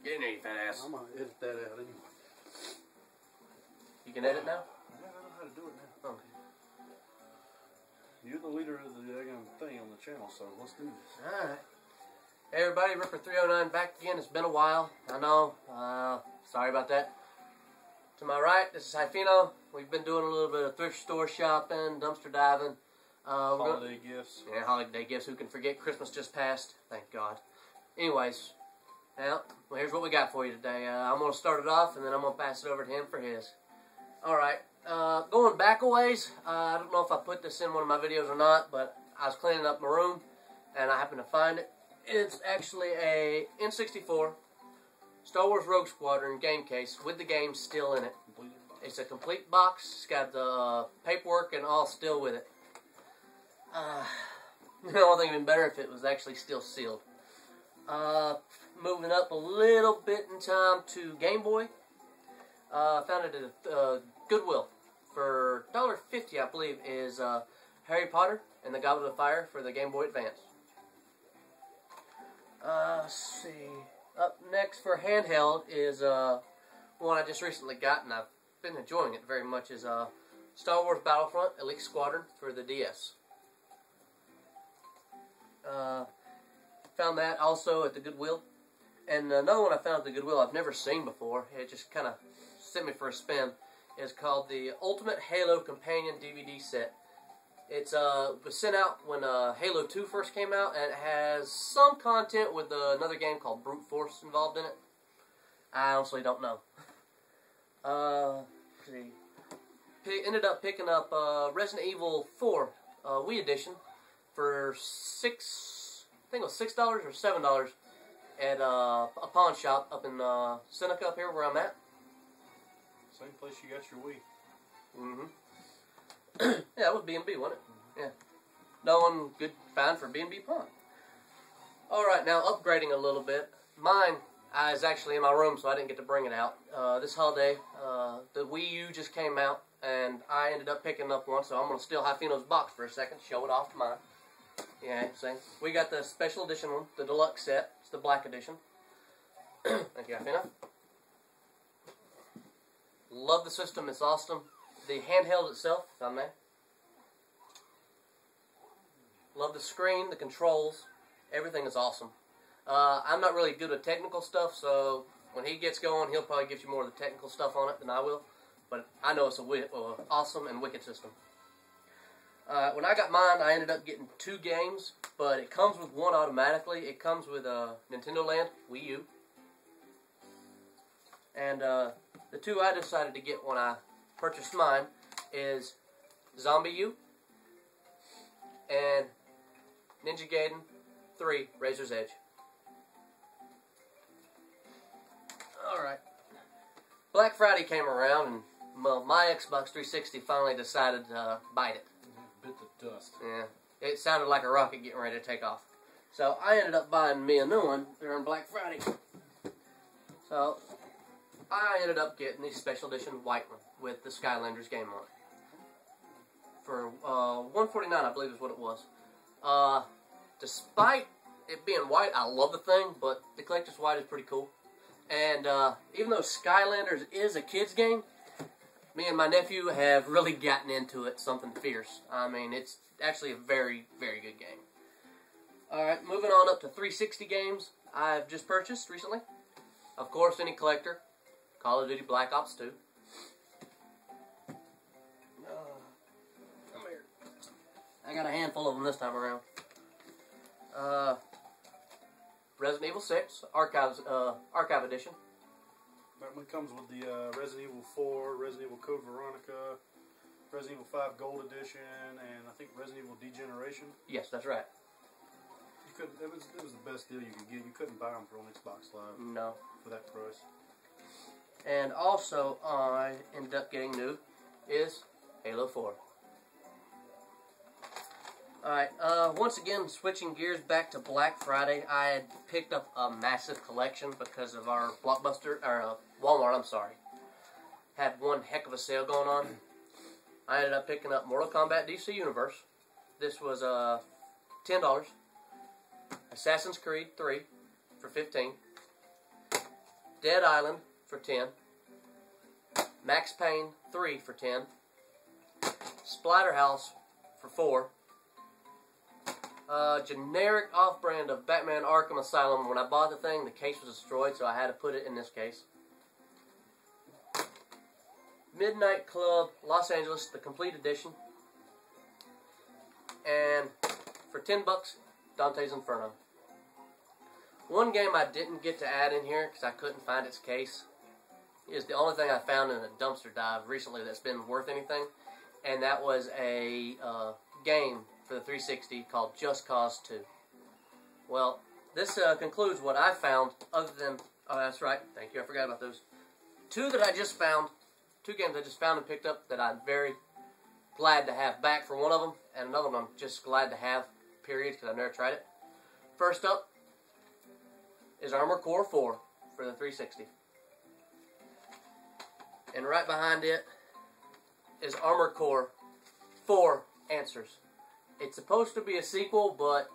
Get in there, you fat ass. I'm gonna edit that out anyway. You can edit now? Yeah, I know how to do it now. Okay. You're the leader of the thing on the channel, so let's do this. Alright. Hey everybody, Ripper309 back again. It's been a while. I know. Sorry about that. To my right, this is Hyphino. We've been doing a little bit of thrift store shopping, dumpster diving. Holiday gifts. Yeah, holiday gifts. Who can forget? Christmas just passed. Thank God. Anyways, well, here's what we got for you today. I'm going to start it off, and then I'm going to pass it over to him for his. Alright, going back a ways, I don't know if I put this in one of my videos or not, but I was cleaning up my room, and I happened to find it. It's actually a N64 Star Wars Rogue Squadron game case with the game still in it. It's a complete box. It's got the paperwork and all still with it. The only thing even better if it was actually still sealed. Moving up a little bit in time to Game Boy. Found it at Goodwill for $1.50, I believe, is Harry Potter and the Goblet of Fire for the Game Boy Advance. Let's see. Up next for handheld is one I just recently got, and I've been enjoying it very much, is Star Wars Battlefront Elite Squadron for the DS. Found that also at the Goodwill. And another one I found at the Goodwill I've never seen before, it just kind of sent me for a spin, is called the Ultimate Halo Companion DVD Set. It's was sent out when Halo 2 first came out, and it has some content with another game called Brute Force involved in it. I honestly don't know. Let's see. Ended up picking up Resident Evil 4 Wii Edition for I think it was $6 or $7 at a pawn shop up in Seneca, up here where I'm at. Same place you got your Wii. Mm-hmm. Yeah, it was B&B, wasn't it? Yeah. No one good find for B&B Pawn. Alright, now upgrading a little bit. Mine is actually in my room, so I didn't get to bring it out. This holiday, the Wii U just came out, and I ended up picking up one, so I'm going to steal Hyphino's box for a second, show it off to mine. Yeah, see? We got the special edition one, the deluxe set. It's the black edition. Thank you, Hyphino. Love the system, it's awesome. The handheld itself, if I may. Love the screen, the controls. Everything is awesome. I'm not really good with technical stuff, so when he gets going, he'll probably get you more of the technical stuff on it than I will. But I know it's a awesome and wicked system. When I got mine, I ended up getting 2 games, but it comes with one automatically. It comes with Nintendo Land, Wii U. And the 2 I decided to get when I purchased mine is Zombie U and Ninja Gaiden 3 Razor's Edge. Alright. Black Friday came around, and well, my Xbox 360 finally decided to bite it. Bit the dust. Yeah. It sounded like a rocket getting ready to take off. So I ended up buying me a new one during Black Friday. So I ended up getting the special edition white one with the Skylanders game on it. For $149, I believe is what it was. Despite it being white, I love the thing, but the collector's white is pretty cool. And even though Skylanders is a kid's game, me and my nephew have really gotten into it, something fierce. I mean, it's actually a very, very good game. Alright, moving on up to 360 games I've just purchased recently. Of course, any collector. Call of Duty Black Ops 2. Come here. I got a handful of them this time around. Resident Evil 6 Archive Edition. That one comes with the Resident Evil 4, Resident Evil Code Veronica, Resident Evil 5 Gold Edition, and I think Resident Evil Degeneration. Yes, that's right. You couldn't. It was the best deal you could get. You couldn't buy them for on Xbox Live. No. For that price. And also, I ended up getting new is Halo 4. Alright, once again, switching gears back to Black Friday, I had picked up a massive collection because of our Blockbuster, or Walmart, I'm sorry. Had one heck of a sale going on. I ended up picking up Mortal Kombat DC Universe. This was $10. Assassin's Creed 3 for $15. Dead Island for 10. Max Payne 3 for 10. Splatterhouse for 4. Generic off-brand of Batman Arkham Asylum. When I bought the thing, the case was destroyed, so I had to put it in this case. Midnight Club Los Angeles, the complete edition. And for $10, Dante's Inferno. One game I didn't get to add in here because I couldn't find its case is the only thing I found in a dumpster dive recently that's been worth anything, and that was a game for the 360 called Just Cause 2. Well, this concludes what I found other than, oh that's right, thank you, I forgot about those. Two games I just found and picked up that I'm very glad to have back for one of them, and another one I'm just glad to have, period, because I've never tried it. First up is Armored Core 4 for the 360. And right behind it is Armored Core 4 Answers. It's supposed to be a sequel, but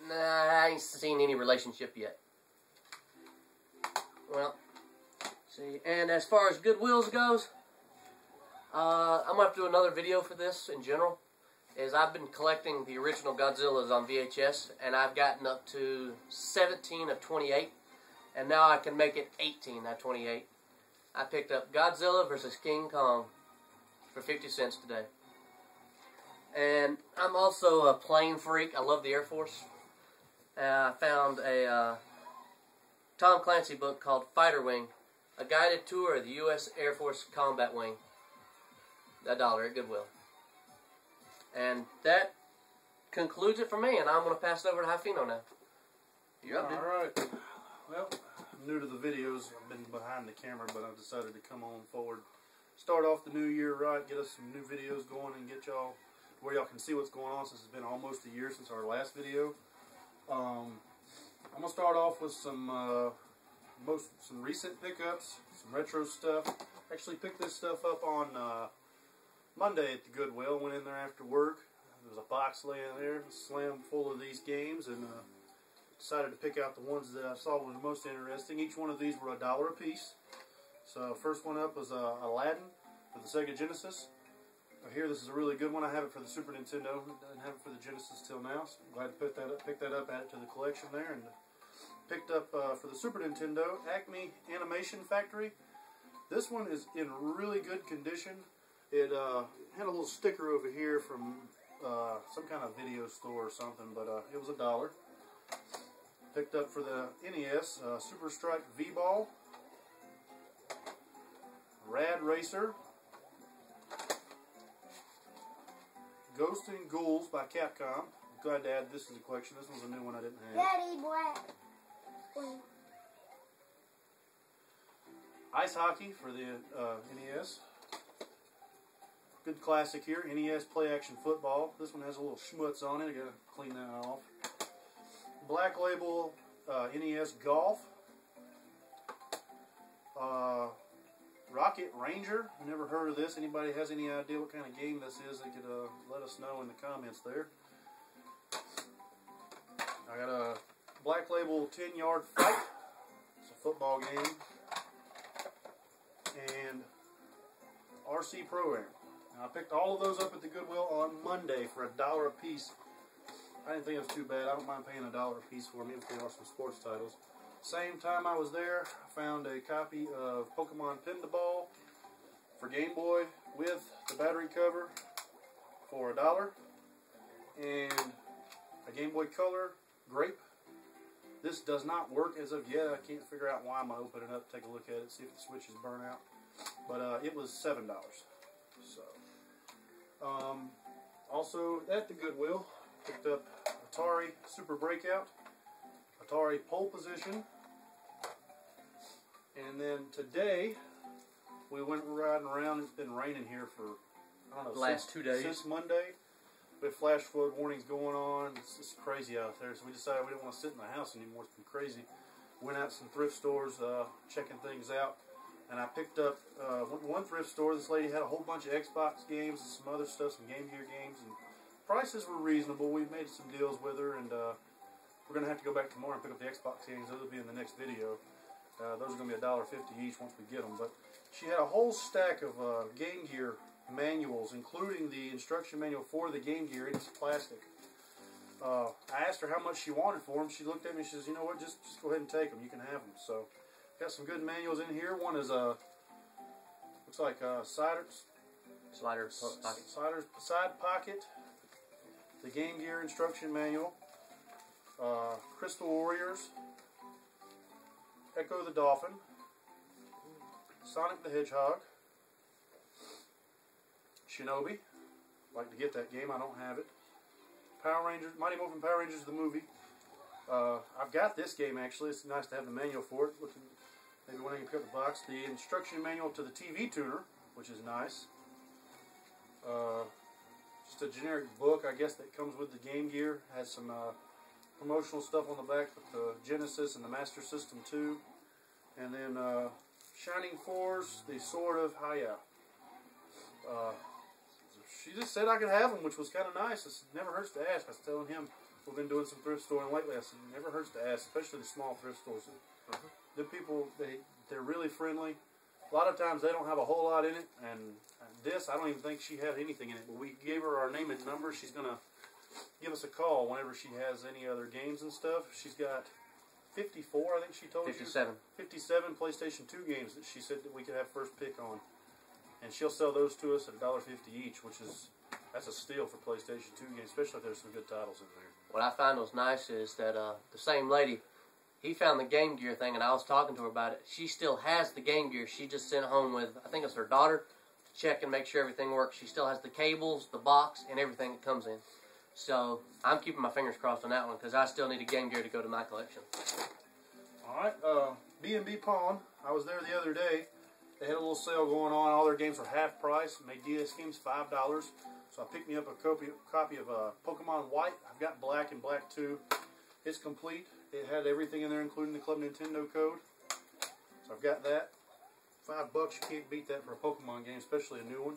nah, I ain't seen any relationship yet. Well, see, and as far as Goodwills goes, I'm going to have to do another video for this in general. I've been collecting the original Godzillas on VHS, and I've gotten up to 17 of 28, and now I can make it 18 of 28. I picked up Godzilla vs. King Kong for 50 cents today. And I'm also a plane freak. I love the Air Force. I found a Tom Clancy book called Fighter Wing, a guided tour of the U.S. Air Force Combat Wing. $1 at Goodwill. And that concludes it for me, and I'm going to pass it over to Hafino now. You're up, dude. Alright. Well, I'm new to the videos. I've been behind the camera, but I've decided to come on forward. Start off the new year right, get us some new videos going, and get y'all where y'all can see what's going on, since it's been almost a year since our last video. I'm going to start off with some recent pickups, some retro stuff. Actually picked this stuff up on Monday at the Goodwill. Went in there after work. There was a box laying there, slammed full of these games, and decided to pick out the ones that I saw was most interesting. Each one of these were $1 a piece. So first one up was Aladdin for the Sega Genesis. Here, this is a really good one. I have it for the Super Nintendo. Didn't have it for the Genesis till now. So I'm glad to pick that up, add it to the collection there, and picked up for the Super Nintendo Acme Animation Factory. This one is in really good condition. It had a little sticker over here from some kind of video store or something, but it was $1. Picked up for the NES Super Strike V-Ball, Rad Racer, Ghost and Ghouls by Capcom. Glad to add this to the collection. This one's a new one I didn't have. Daddy, black. Ice Hockey for the NES. Good classic here. NES Play Action Football. This one has a little schmutz on it. I gotta clean that off. Black Label NES Golf. Rocket Ranger. Never heard of this. Anybody has any idea what kind of game this is, they could let us know in the comments there. I got a Black Label 10-Yard Fight. It's a football game. And RC Program. Now, I picked all of those up at the Goodwill on Monday for $1 a piece. I didn't think it was too bad. I don't mind paying $1 a piece for them if they are some sports titles. Same time I was there, I found a copy of Pokemon Pinball for Game Boy with the battery cover for $1. And a Game Boy Color Grape. This does not work as of yet. I can't figure out why. I'm going to open it up, take a look at it, see if the switch is burnt out. But it was $7. So, also at the Goodwill, picked up Atari Super Breakout, Atari Pole Position, and then today we went riding around. It's been raining here for, I don't know, last 2 days. Since Monday. We have flash flood warnings going on. It's crazy out there, so we decided we didn't want to sit in the house anymore. It's been crazy. Went out to some thrift stores, checking things out, and I picked up one thrift store. This lady had a whole bunch of Xbox games and some other stuff, some Game Gear games, and prices were reasonable. We made some deals with her, and we're going to have to go back tomorrow and pick up the Xbox games. Those will be in the next video. Those are going to be $1.50 each once we get them. But she had a whole stack of Game Gear manuals, including the instruction manual for the Game Gear. It's plastic. I asked her how much she wanted for them. She looked at me and she says, you know what, just go ahead and take them. You can have them. So, got some good manuals in here. One is looks like side pocket, the Game Gear instruction manual, Crystal Warriors, Echo the Dolphin, Sonic the Hedgehog, Shinobi. I'd like to get that game. I don't have it. Power Rangers, Mighty Morphin Power Rangers the movie. I've got this game actually. It's nice to have the manual for it. Maybe when I can pick up the box. The instruction manual to the TV tuner, which is nice. Just a generic book, I guess, that comes with the Game Gear. Has some promotional stuff on the back with the Genesis and the Master System 2. And then Shining Force, the Sword of Haya. She just said I could have them, which was kind of nice. It never hurts to ask. I was telling him, we've been doing some thrift storing lately. I said, it never hurts to ask, especially the small thrift stores. The people, they're really friendly. A lot of times they don't have a whole lot in it, and this, I don't even think she had anything in it. But we gave her our name and number. She's going to give us a call whenever she has any other games and stuff. She's got 54, I think she told 57. you. 57 PlayStation 2 games that she said that we could have first pick on. And she'll sell those to us at $1.50 each, that's a steal for PlayStation 2 games, especially if there's some good titles in there. What I find was nice is that the same lady, he found the Game Gear thing, and I was talking to her about it. She still has the Game Gear. She just sent home with, I think it's her daughter, to check and make sure everything works. She still has the cables, the box, and everything that comes in. So I'm keeping my fingers crossed on that one because I still need a Game Gear to go to my collection. All right, B&B Pawn. I was there the other day. They had a little sale going on. All their games were half price. Made DS games $5. So I picked me up a copy of Pokemon White. I've got Black and Black 2. It's complete. It had everything in there, including the Club Nintendo code. So I've got that. $5, you can't beat that for a Pokemon game, especially a new one.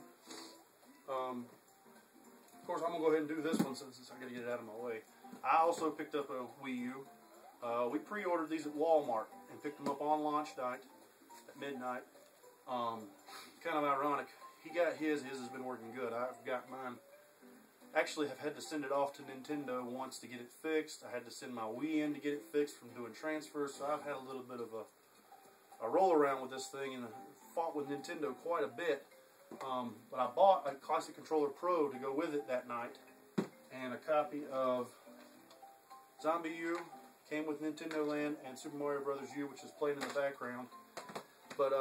Of course, I'm going to go ahead and do this one since I got to get it out of my way. I also picked up a Wii U. We pre-ordered these at Walmart and picked them up on launch night at midnight. Kind of ironic. He got his has been working good. I've got mine. Actually, I've had to send it off to Nintendo once to get it fixed. I had to send my Wii in to get it fixed from doing transfers, so I've had a little bit of a roll around with this thing and fought with Nintendo quite a bit. But I bought a Classic Controller Pro to go with it that night, and a copy of Zombie U came with Nintendo Land and Super Mario Brothers U, which is playing in the background. But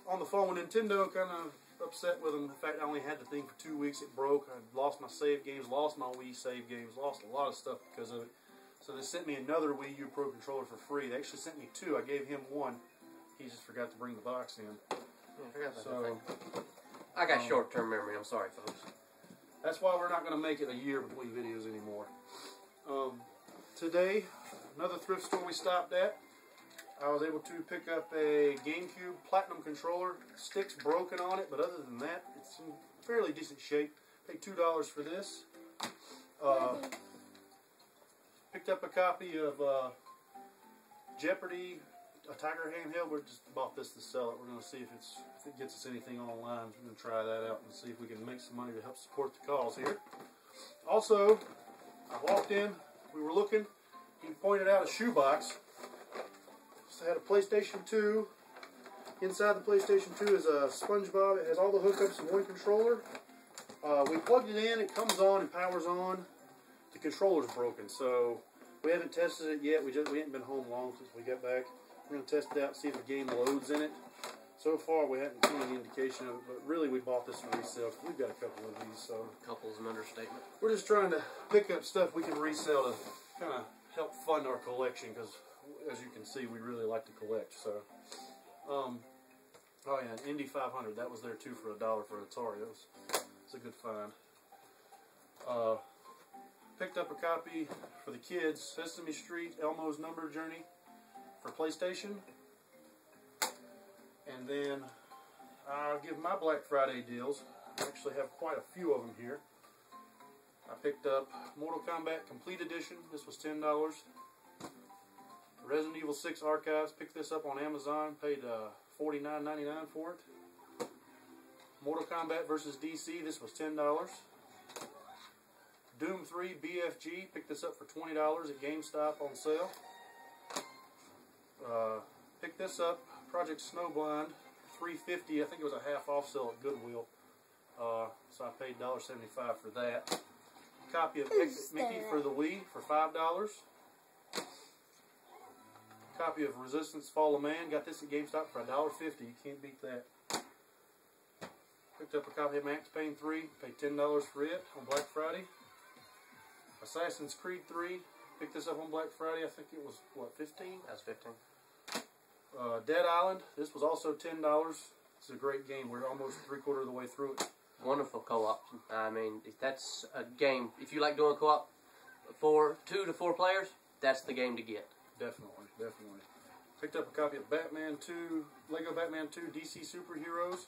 on the phone with Nintendo, kind of upset with them. In fact, I only had the thing for 2 weeks. It broke. I lost my save games, lost my Wii save games, lost a lot of stuff because of it. So they sent me another Wii U Pro controller for free. They actually sent me 2. I gave him 1. He just forgot to bring the box in. Yeah, I forgot about that thing. I got short-term memory. I'm sorry, folks. That's why we're not going to make it a year between videos anymore. Today, another thrift store we stopped at. I was able to pick up a GameCube Platinum controller. Stick's broken on it, but other than that, it's in fairly decent shape. Paid $2 for this. Picked up a copy of Jeopardy, a Tiger handheld. We just bought this to sell it. We're going to see if it gets us anything online. We're going to try that out and see if we can make some money to help support the cause here. Also, I walked in. We were looking. He pointed out a shoebox. So I had a PlayStation 2. Inside the PlayStation 2 is a SpongeBob. It has all the hookups in one controller. We plugged it in. It comes on and powers on. The controller's broken, so we haven't tested it yet. We haven't been home long since we got back. We're going to test it out, see if the game loads in it. So far, we haven't seen any indication of it, but really, we bought this for resale. We've got a couple of these, so Couple's an understatement. we're just trying to pick up stuff we can resell to kind of help fund our collection, because as you can see, we really like to collect. So, oh yeah, an Indy 500, that was there too for $1 for an Atari. It's a good find. Picked up a copy for the kids, Sesame Street, Elmo's Number Journey for PlayStation. And then I'll give my Black Friday deals. I actually have quite a few of them here. I picked up Mortal Kombat Complete Edition. This was $10. Resident Evil 6 Archives. Picked this up on Amazon. Paid $49.99 for it. Mortal Kombat vs. DC. This was $10. Doom 3 BFG. Picked this up for $20 at Gamestop on sale. Picked this up. Project Snowblind. $3.50. I think it was a half off sale at Goodwill. So I paid $1.75 for that. Copy of Mickey for the Wii for $5. Copy of Resistance Fall of Man. Got this at GameStop for $1.50. You can't beat that. Picked up a copy of Max Payne 3. Paid $10 for it on Black Friday. Assassin's Creed 3. Picked this up on Black Friday. I think it was, what, 15? That's 15. Dead Island. This was also $10. It's a great game. We're almost 3/4 of the way through it. Wonderful co-op. I mean, that's a game. If you like doing co-op for 2 to 4 players, that's the game to get. Definitely, definitely. Picked up a copy of Batman 2, Lego Batman 2 DC Superheroes.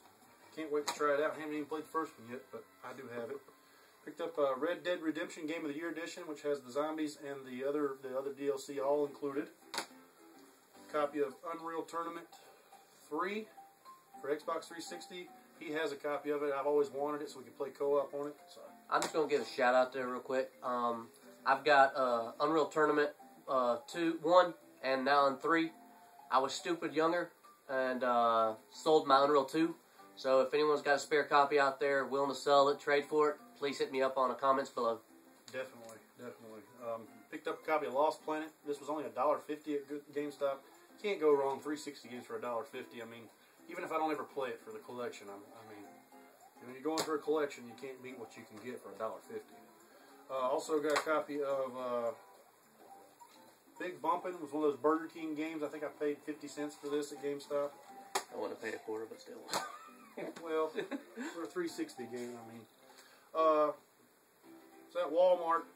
Can't wait to try it out. I haven't even played the first one yet, but I do have it. Picked up Red Dead Redemption Game of the Year Edition, which has the zombies and the other DLC all included. Copy of Unreal Tournament 3 for Xbox 360. He has a copy of it. I've always wanted it so we can play co-op on it. So. I'm just going to give a shout out there real quick. I've got Unreal Tournament 1 and now on 3. I was stupid younger and sold my Unreal 2. So if anyone's got a spare copy out there, willing to sell it, trade for it, please hit me up on the comments below. Definitely, definitely. Picked up a copy of Lost Planet. This was only $1.50 at GameStop. Can't go wrong. 360 games for $1.50. I mean, even if I don't ever play it for the collection, I mean, when you're going for a collection, you can't beat what you can get for $1.50. Also got a copy of Big Bumpin'. It was one of those Burger King games. I think I paid 50 cents for this at GameStop. I wouldn't have paid $1, but still. Well, for a 360 game, I mean. So at Walmart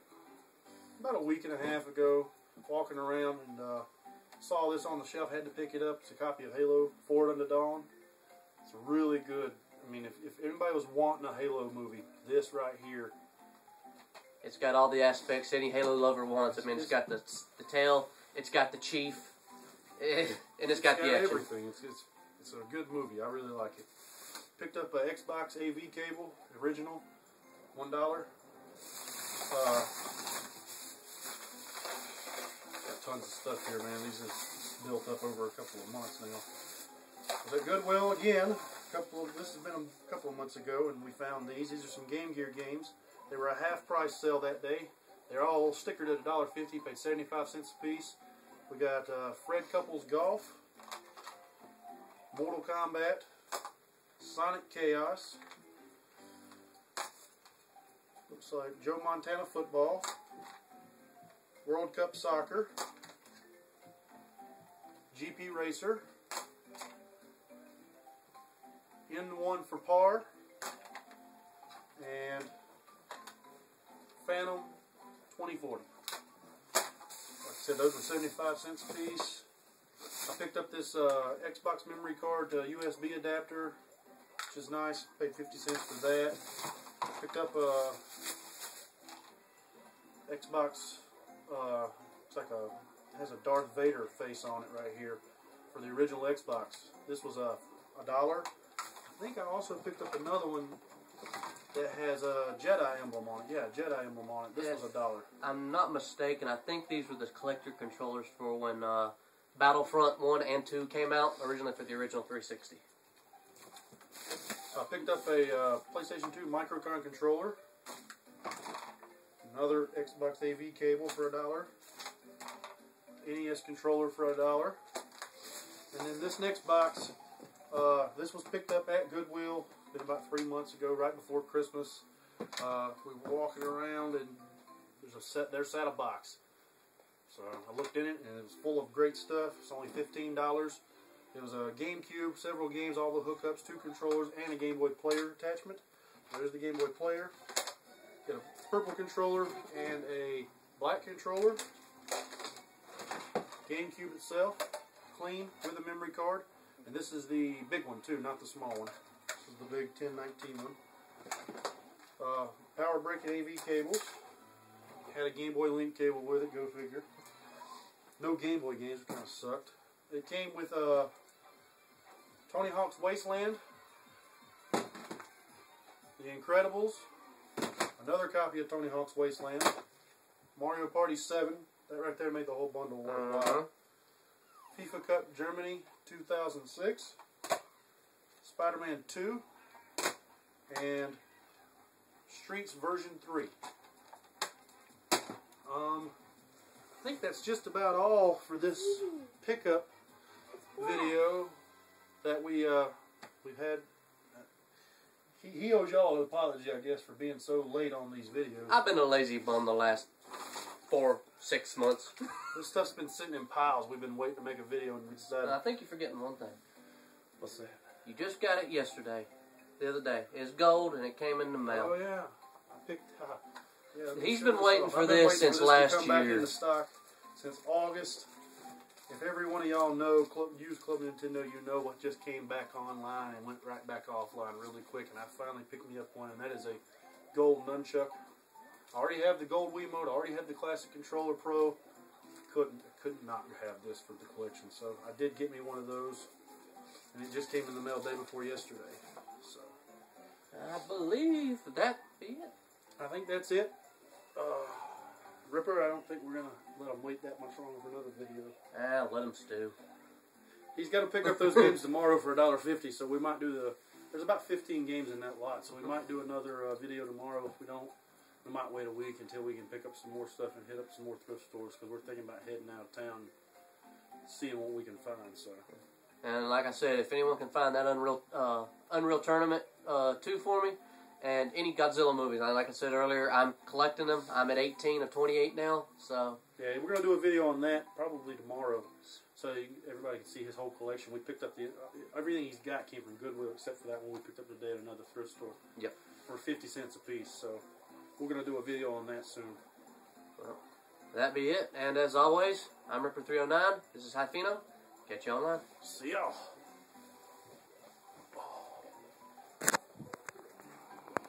about a week and a half ago, walking around and saw this on the shelf, had to pick it up. It's a copy of Halo Forward Unto Dawn. It's really good. I mean, if anybody was wanting a Halo movie, this right here. It's got all the aspects any Halo lover wants. I mean, it's got the tail, it's got the chief, and it's got the action. Everything. It's a good movie. I really like it. Picked up an Xbox AV cable, original, $1. Got tons of stuff here, man. These have built up over a couple of months now. I was at Goodwill again. This has been a couple of months ago, and we found these. These are some Game Gear games. They were a half-price sale that day. They're all stickered at $1.50. Paid 75 cents a piece. We got Fred Couples Golf, Mortal Kombat, Sonic Chaos. Looks like Joe Montana Football, World Cup Soccer, GP Racer, N1 for Par, and Phantom 2040. Like I said, those were 75 cents a piece. I picked up this Xbox memory card USB adapter, which is nice. Paid 50 cents for that. Picked up a Xbox, it's like it has a Darth Vader face on it right here for the original Xbox. This was $1. I think I also picked up another one that has a Jedi emblem on it. Yeah, Jedi emblem on it. This was $1. I'm not mistaken. I think these were the collector controllers for when Battlefront 1 and 2 came out, originally for the original 360. I picked up a PlayStation 2 Microcon controller. Another Xbox AV cable for $1. NES controller for $1. And then this next box, this was picked up at Goodwill. Been about 3 months ago, right before Christmas. We were walking around and there sat a box. So I looked in it and it was full of great stuff. It's only $15. It was a GameCube, several games, all the hookups, 2 controllers, and a Game Boy player attachment. There's the Game Boy player. Got a purple controller and a black controller. GameCube itself, clean with a memory card. And this is the big one too, not the small one. This is the big 1019 one. Power brick and AV cables. Had a Game Boy Link cable with it, go figure. No Game Boy games, which kind of sucked. It came with Tony Hawk's Wasteland, The Incredibles, another copy of Tony Hawk's Wasteland, Mario Party 7, that right there made the whole bundle worthwhile. FIFA Cup Germany 2006, Spider-Man 2, and Streets version 3. I think that's just about all for this pickup video that we've had. He owes y'all an apology, I guess, for being so late on these videos. I've been a lazy bum the last 4-6 months. This stuff's been sitting in piles. We've been waiting to make a video, and we decided. I think you're forgetting one thing. What's that? You just got it yesterday, the other day. It's gold, and it came in the mail. Oh yeah, I picked. Yeah, He's been waiting for this since last year. Back into stock since August. If every one of y'all use Club Nintendo, you know what just came back online and went right back offline really quick. And I finally picked me up one, and that is a gold nunchuck. I already have the gold Wiimote. I already have the Classic Controller Pro. Could not have this for the collection, so I did get me one of those, and it just came in the mail day before yesterday. So I believe that be it. I think that's it. Ripper, I don't think we're going to let him wait that much longer for another video. Let him stew. He's got to pick up those games tomorrow for $1.50, so we might do there's about 15 games in that lot, so we might do another video tomorrow. If we don't, we might wait a week until we can pick up some more stuff and hit up some more thrift stores, because we're thinking about heading out of town, seeing what we can find. So. And like I said, if anyone can find that Unreal Tournament 2 for me, and any Godzilla movies. Like I said earlier, I'm collecting them. I'm at 18 of 28 now, so. Yeah, we're going to do a video on that probably tomorrow, so everybody can see his whole collection. We picked up everything he's got came from Goodwill, except for that one we picked up today at another thrift store. Yep. For 50 cents a piece, so we're going to do a video on that soon. Well, that be it. And as always, I'm Ripper309. This is Hypheno. Catch you online. See y'all.